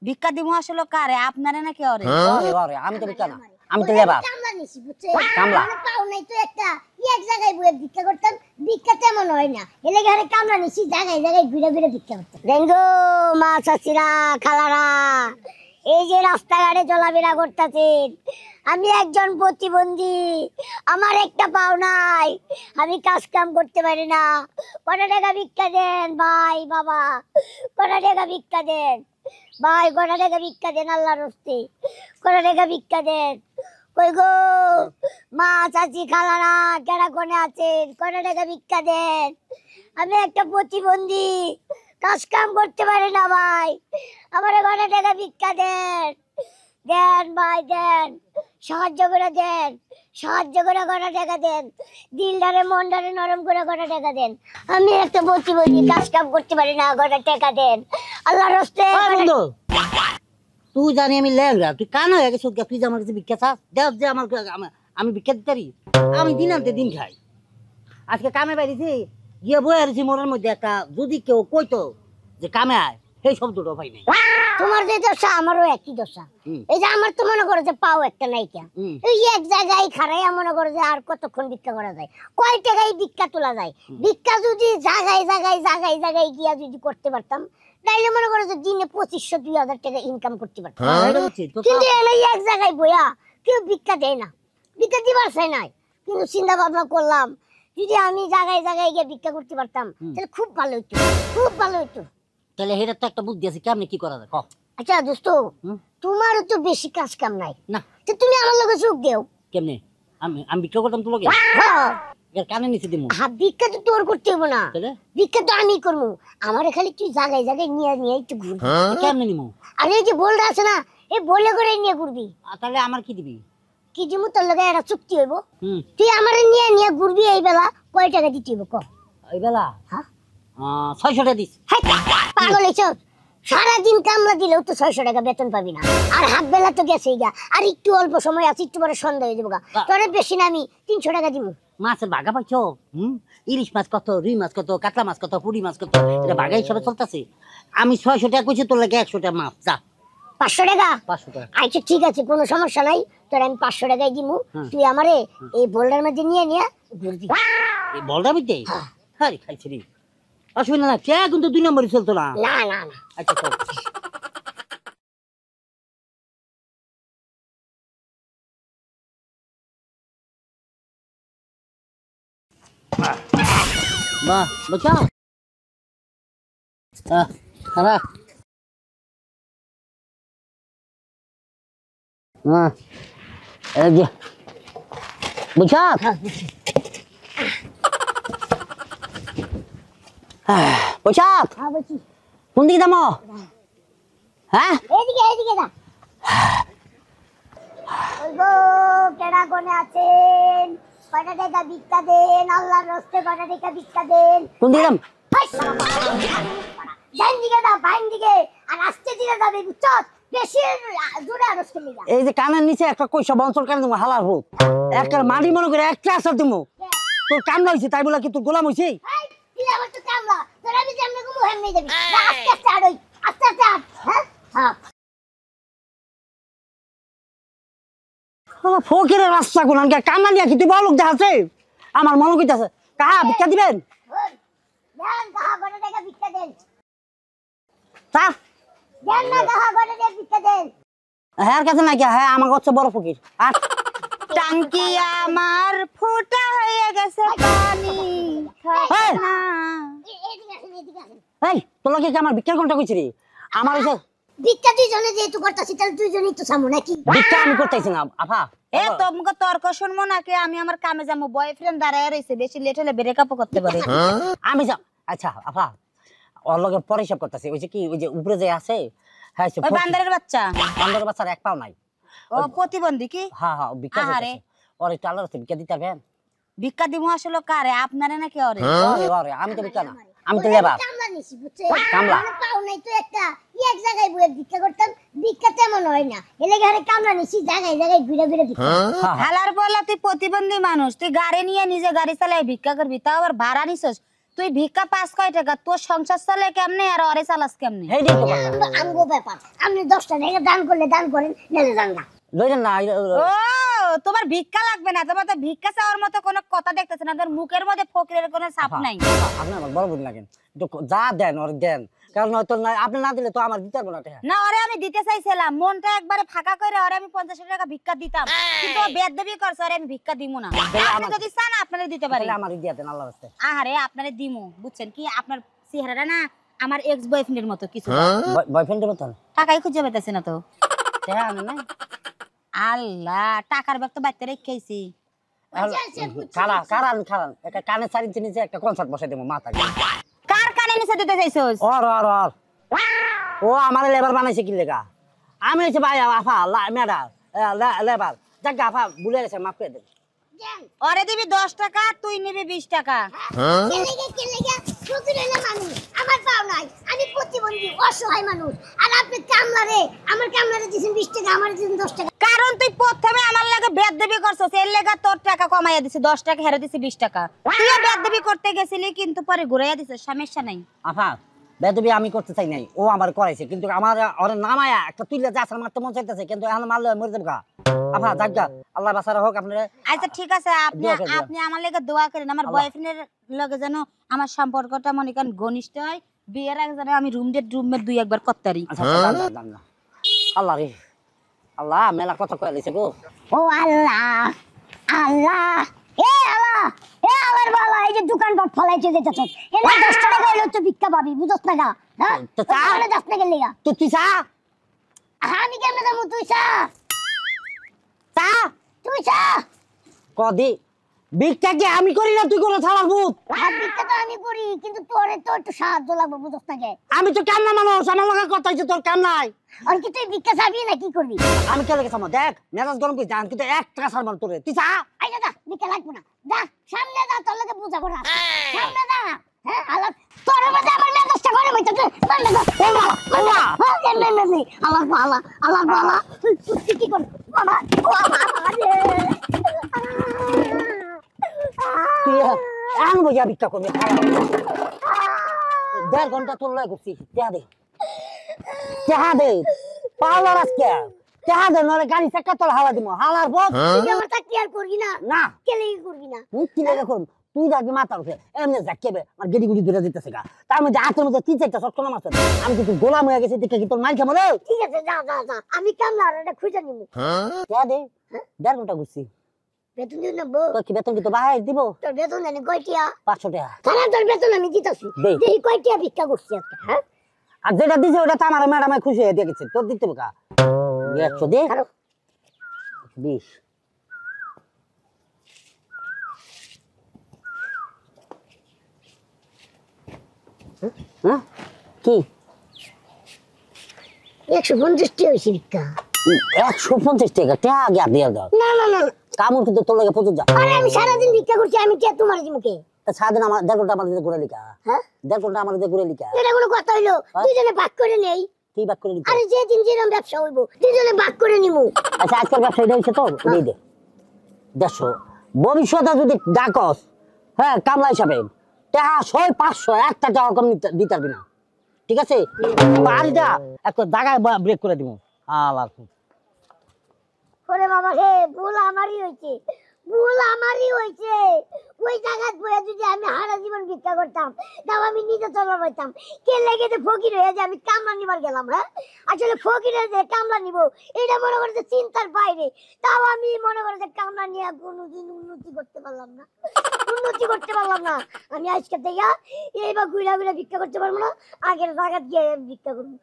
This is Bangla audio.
ভিক্ষা দিমু আসলে কারে আপনারে নাকি ওরে? ওরে আমি তো ভিক্ষা না, আমি তো লেবার কামলা নিছি বুঝছে কামলা। মানে পাও নাই তো একটা এক জায়গায় বসে ভিক্ষা করতাম, ভিক্ষা তেমন হয় না, এলে ঘরে কামলা নিছি জায়গায় জায়গায় ঘুরে ঘুরে ভিক্ষা করতাম। রেঙ্গো মা চাচিরা খালারা, এই যে রাস্তাঘাটে চলাফেরা করতেছেন, আমি একজন প্রতিবন্ধী, আমার একটা পাও নাই, আমি কাজ কাম করতে পারি না, কটা টাকা ভিক্ষা দেন ভাই বাবা, কটা টাকা ভিক্ষা দেন ভাই, কটা টাকা ভিক্ষা দেন আল্লাহর হস্তে, কটা টাকা ভিক্ষা দেন। কই গো মা চাচি খালারা কেডা কোনে আছেন, কটা টাকা ভিক্ষা দেন, আমি একটা প্রতিবন্ধী, কাজ কাম করতে পারি না ভাই, আমার কটা টাকা ভিক্ষা দেন, দেন ভাই দেন, সাহায্য করে দেন, সাহায্য করে কটা টাকা দেন, দিলদারে মনদারে নরম করে কটা টাকা দেন, আমি একটা প্রতিবন্ধী, কাজ কাম করতে পারি না, কটা টাকা দেন আল্লাহর হস্তে। বন্ধু তুই জানি আমি লেগা, তুই কান হয়ে গেছিস, তুই যে আমার কাছে ভিক্ষা চাস, দেখ যে আমি ভিক্ষা দিতে পারি, আমি দিন আনতে দিন খাই। আজকে কামে বাইরেছি গিয়ে বয়ে আসছি মোড়ের মধ্যে একটা, যদি কেউ কইতো যে কামে আয়, সেই শব্দটা পাই নাই। তোমার যে দশা আমারও একই দশা, এই যে আমার তো মনে করো যে পাও একটা নাইকা, এই এক জায়গায় খাড়াইয়া মনে করো যে আর কতক্ষণ ভিক্ষা করা যায়, কয় টাকায় ভিক্ষা তোলা যায়, ভিক্ষা যদি জায়গায় জায়গায় জায়গায় জায়গায় গিয়া যদি করতে পারতাম, তাইলে মনে করো যে দিনে 2500-2000 টাকা ইনকাম করতে পারতাম। কিন্তু এই এক জায়গায় বইয়া কেউ ভিক্ষা দেয় না, ভিক্ষা দিবার চাই নাই, কিন্তু চিন্তা ভাবনা করলাম যদি আমি জায়গায় জায়গায় গিয়ে ভিক্ষা করতে পারতাম তাহলে খুব ভালো হইতো, খুব ভালো হইতো। তাহলে এটা তো একটা বুদ্ধি আছে, কেমনে কি করা যায়? আচ্ছা দোস্ত, তোমারও তো বেশি কাজ কাম নাই না, তো তুমি আমার লগে যোগ দেও। কেমনে? আমি ভিক্ষা করতাম তো লগে, কানে নিচে দিমু। হ্যাঁ, ভিক্ষা তো তোর করতে হবে না, ভিক্ষা তো আমি করবো, আমার খালি তুই জায়গায় জায়গায় নিয়ে নিয়ে একটু ঘুরবি। কেমনে নিমু? আর এই যে বলটা আছে না, এই বলে করে নিয়ে ঘুরবি। তাহলে আমার কি দিবি? কি দিমু তোর লগে একটা চুক্তি হইব, তুই আমারে নিয়ে নিয়ে ঘুরবি, এই বেলা কয় টাকা দিতে হইব ক? এই বেলা হ্যাঁ 600 টাকা দিস। পাগল হইছ, সারাদিন কামলা দিলেও তো 600 টাকা বেতন পাবি না, আর হাফ বেলা তো গেছেই গা, আর একটু অল্প সময় আছে, একটু পরে সন্ধ্যা হয়ে যাবো গা, তোরে বেশি না আমি 300 টাকা দিব। মাছের ভাগা পাইছো? ইলিশ মাছ কত, রুই মাছ কত, কাতলা মাছ কত, পুরি মাছ কত, এটা ভাগা হিসাবে চলতেছে। আমি 600 টাকা কইছি, তোর লাগে 100 টাকা মাছ, যা 500 টাকা। 500 টাকা। আচ্ছা ঠিক আছে, কোনো সমস্যা নাই, তোর আমি 500 টাকাই দিব, তুই আমারে এই বোল্ডার মধ্যে নিয়ে নিয়ে ঘুরবি। এই বলটা বিতে আরে খাইছি রে, অসুবিধা না, কে কিন্তু 2 নম্বরই চলতো না। না না না, আচ্ছা চল। বাহ বাচ্চা খারাপ এই যে বুঝা বুঝা হ্যাঁ বলছি, কোন দিকে যাবো? হ্যাঁ এদিকে এদিকে যা। ওগো কেডা কোনে আছেন, কয়টা টাকা ভিক্ষা দেন আল্লাহর রাস্তায়, কয়টা টাকা ভিক্ষা দেন। কোন দিকে যাম? ডান দিকে দাও, বাম দিকে, আর আস্তে দিকে যাবে বুঝছো, বেশি জোরে আরস্তে নিগা। এই যে কানের নিচে একটা কইসা বঞ্চল কান দেবো, হালার হোক একটা মাটি মনে করে একটা আসার দেবো, তোর কাম হয়েছে তাই বলে কি তোর গোলাম হয়েছে? তুই আমার তো কামলা, তোর আমি যেমন ঘুমু হেমনে যাবি, আস্তে আস্তে আড়ই, আস্তে আস্তে আড়। হ্যাঁ হ্যাঁ ফকিরের রাস্তা কোন কান্না নিয়ে কি তুই বড় লোক দেখাচ্ছে? আমার মনে কইতাছে কাহা ভিক্ষা দিবেন? দেন কাহা কয়টা টাকা ভিক্ষা দেন, তা দেন না কাহা কয়টা টাকা ভিক্ষা দেন। হ্যাঁ কাছে নাকি? হ্যাঁ আমার হচ্ছে বড় ফকির। আর টাঙ্কি আমার ফোটা হয়ে গেছে, পানি খায় না। এদিকে আসেন, এদিকে আসেন। এই তোর লাগে কি আমার ভিক্ষার কোনটা কইছিস রে? আমার হইছে ভিক্ষা দুইজনে যেহেতু করতেছি তাহলে দুইজনই তো সামু নাকি? ভিক্ষা আমি করতেছি না আফা। এ তোমাকে তর্ক শুনবো নাকি? আমি আমার কামে যাবো, বয়ফ্রেন্ড দাঁড়ায় রয়েছে, বেশি লেট হলে ব্রেকআপও করতে পারে। আমি যা আচ্ছা আফা ওর লগে পরে সব করতেছি, ওই যে কি ওই যে উপরে যে আছে, হ্যাঁ ওই বান্দরের বাচ্চা, বান্দরের বাচ্চার এক পাও নাই, ও প্রতিবন্ধী কি? হ্যাঁ হ্যাঁ ভিক্ষা আহারে। দিতেছে, ওর একটু আল্লাহর কাছে ভিক্ষা দিতে পারবেন? ভিক্ষা দিমু আসলে কারে, আপনারে নাকি ওরে? ওরে ওরে আমি তো ভিক্ষা না, আমি তো লেবার কামলা নিছি বুঝছে, কামলা। মানে পাও নাই তো একটা এক জায়গায় বসে ভিক্ষা করতাম, ভিক্ষা তেমন হয় না, এলে ঘরে কামলা নিছি জায়গায় জায়গায় ঘুরে ঘুরে ভিক্ষা। হালার বলা তুই প্রতিবন্ধী মানুষ, তুই গাড়ি নিয়ে নিজে গাড়ি চালাই ভিক্ষা করবি, তাও আবার ভাড়া নিছস, তুই ভিক্ষা পাস কয় টাকা, তোর সংসার চলে কেমনে আর ওরে চালাস কেমনে? এই দিন তো কথা আমগো ব্যাপার, আপনি 10 টাকা দান করলে দান করেন, নালে দান না। লইলেন না ও তোমার ভিক্ষা লাগবে না, তোমার তো ভিক্ষা চাওয়ার মতো কোনো কথা দেখতেছ না, তোর মুখের মধ্যে ফকিরের কোনো ছাপ নাই। আপনি আমার বড় বুঝ লাগেন, একটু যা দেন ওর দেন, কারণ হয়তো না আপনি না দিলে তো আমার দিতে পারবো না টাকা। না ওরে আমি দিতে চাইছিলাম, মনটা একবারে ফাঁকা করে ওরে আমি 50 টাকা ভিক্ষা দিতাম, কিন্তু ও বেয়াদবি করছে, ওরে আমি ভিক্ষা দিমু না। আপনি যদি চান আপনারা দিতে পারি। তাহলে আমার দিয়ে দেন আল্লাহর রাস্তায়। আহারে আপনারে দিমু, বুঝছেন কি আপনার চেহারাটা না আমার এক্স বয়ফ্রেন্ডের মতো কিছু। বয়ফ্রেন্ডের মতন টাকাই খুঁজে পেতেছে না তো। টাকা আনে না আল্লাহ, টাকার ব্যাগ তো বাইতে রেখেছি। কারা কারা কারণ একটা কানে 4 ইঞ্চি নিচে একটা কনসার্ট বসাই দেবো মাথাকে। কার কানে নিচে দিতে চাইছস? ওর ওর ওর ও আমার লেবার বানাইছে কি লেগা? আমি হচ্ছে ভাই আফা মেডা লেবার যাক আফা ভুলে গেছে, মাফ করে দেন। ওরে দিবি 10 টাকা, তুই নিবি 20 টাকা। কে লেগে প্রতিদিন মানুষ আমার পাও নাই, আমি প্রতিবন্ধী অসহায় মানুষ, আর আপনি কামলারে, আমার কামলারে দিছেন 20 টাকা, আমার দিছেন 10 টাকা। কারণ তুই প্রথমে আমার লাগে বেয়াদবি করছস, এর লাগা তোর টাকা কমাইয়া দিছি, 10 টাকা হেরে দিছি 20 টাকা। তুইও বেয়াদবি করতে গেছিলি, কিন্তু পরে ঘুরাইয়া দিছিস, সমস্যা নাই। আফা বেদবি আমি করতে চাই নাই, ও আমার করাইছে, কিন্তু আমার ওর নামায়া একটা তুইলে যাচার মারতে মন চাইতেছে, কিন্তু এখন মারলে মরে যাবো গা। আফা যাক আল্লাহ বাসারা হোক আপনারা। আচ্ছা ঠিক আছে, আপনি দোয়া করে দিও। আপনি আমার লাগে দোয়া করেন, আমার বয়ফ্রেন্ডের লগে যেন আমার সম্পর্কটা মনে করেন ঘনিষ্ঠ হয়, বিয়ের আগে যেন আমি রুমমেট 2 একবার করতে পারি। আচ্ছা দাম না আল্লাহ রে আল্লাহ, মেলা কথা কয়ে লিছে গো। ও আল্লাহ আল্লাহ, এ আল্লাহ, এ আল্লাহর বালা, এই যে দোকানপাট ফলাইতে যেতেছ, এলা 10 টাকা হইলো তো ভিক্ষা পাবি, বুঝছ না গা? হ্যাঁ তো চা? তাহলে 10 টাকা লেগা তুই চা আমি কেমনে যাবো? তুই চা চা তুই চা। কদি ভিক্ষা কি আমি করি না, তুই করে ছাড়ার ভূত। আর ভিক্ষা তো আমি করি, কিন্তু তোরে তো একটু সাহায্য লাগবে, বুঝছ না গে? আমি তো কামনা মানুষ, আমার লগে কথা হইছে, তোর কাম নাই। আর কি তুই ভিক্ষা চাবি না কি করবি? আমি কে লেগে সামনে দেখ মেজাজ গরম করে জান, কিন্তু 1 টাকা ছাড়ব না তোরে। তুই চা আই না, ভিক্ষা লাগবে না, যা সামনে যা, তোর লগে বুঝা করে আসি। সামনে যা। হ্যাঁ আল্লাহ, তোর মধ্যে আমার মেজাজটা গরম হইতেছে, সামনে যা। আল্লাহ আল্লাহ আল্লাহ আল্লাহ আল্লাহ, তুই কি কর বাবা? ও বাবা রে, তুই এখন বইয়া ভিক্ষা করবি। 1.5 ঘন্টা তোর লয় করছি, টেহা দে পাওয়ার আজকে টেহা দে, নরে গাড়ি চাকা তোর হাওয়া দিব, হাওয়ার পর তুই আমার চাকরি আর করবি না? না কে লেগে করবি না? তুই কি লেগে করবি? তুই যাবি মাথার উপরে এমনি যাকেবে আমার গেড়ি গুড়ি ধরে দিতেছে গা, তার মধ্যে হাতের মধ্যে 3-4টা শক্ত নাম আছে। আমি কিন্তু গোলাম হয়ে গেছি, দেখে কি তোর মার খাবো রে? ঠিক আছে, যা যা যা, আমি কামলা আর এটা খুঁজে নিব। টেহা দে 1.5 ঘন্টা ঘুরছি, বেতন দিন নেবো? তোর কি বেতন কি তো বাহাই দিব? তোর বেতন জানি কয়টিয়া? 500 টাকা তাহলে তোর বেতন আমি দিতেছি, দে। দেখি কয়টিয়া ভিক্ষা করছি আজকে। হ্যাঁ আর যেটা দিছে ওটা তো আমার ম্যাডামে খুশি হয়ে দিয়ে গেছে, তোর দিতে হবে কা 100 দে আরো 20। হ্যাঁ কি 150 টি হয়েছে ভিক্ষা। 150 টাকা টেহা আগে দিয়ে দাও, না না না, কামড় কিন্তু তোর লাগে প্রচুর যা। আরে আমি সারাদিন ভিক্ষা করছি, আমি কে তোমার মুখে? সারাদিন আমার 1.5 ঘন্টা আমার দিতে ঘুরে লিখা, হ্যাঁ 1.5 ঘন্টা আমার দিতে ঘুরে লিখা। এটা কোনো কথা হইলো? দুইজনে ভাগ করে নেই। কি বাদ করে লিখা? আরে যেদিন যেরকম ব্যবসা হইব দুইজনে ভাগ করে নিমু। আচ্ছা আজকের ব্যবসা এটা হচ্ছে তো এই দে 150। ভবিষ্যতে যদি ডাকস, হ্যাঁ কামলা হিসাবে টাকা 100-500 একটা টাকা কম দিতে পারবি না, ঠিক আছে? বাড়িটা একটা জায়গায় ব্রেক করে দিব। আল্লাহ ওরে বাবা হে, ভুল আমারই হইছে, ভুল আমারই হইছে। ওই জায়গা বয়ে যদি আমি সারা জীবন ভিক্ষা করতাম, তাও আমি নিজে চলা পাইতাম। কে লেগে যে ফকির হয়ে যে আমি কামলা নিবার গেলাম? হ্যাঁ আসলে ফকিরে যে কামলা নিব এটা মনে করে যে চিন্তার বাইরে, তাও আমি মনে করে যে কামলা নিয়ে কোনোদিন উন্নতি করতে পারলাম না, উন্নতি করতে পারলাম না। আমি আজকে থেকে এইবার ঘুরা ঘুরা ভিক্ষা করতে পারবো না, আগের জায়গা গিয়ে ভিক্ষা করবো।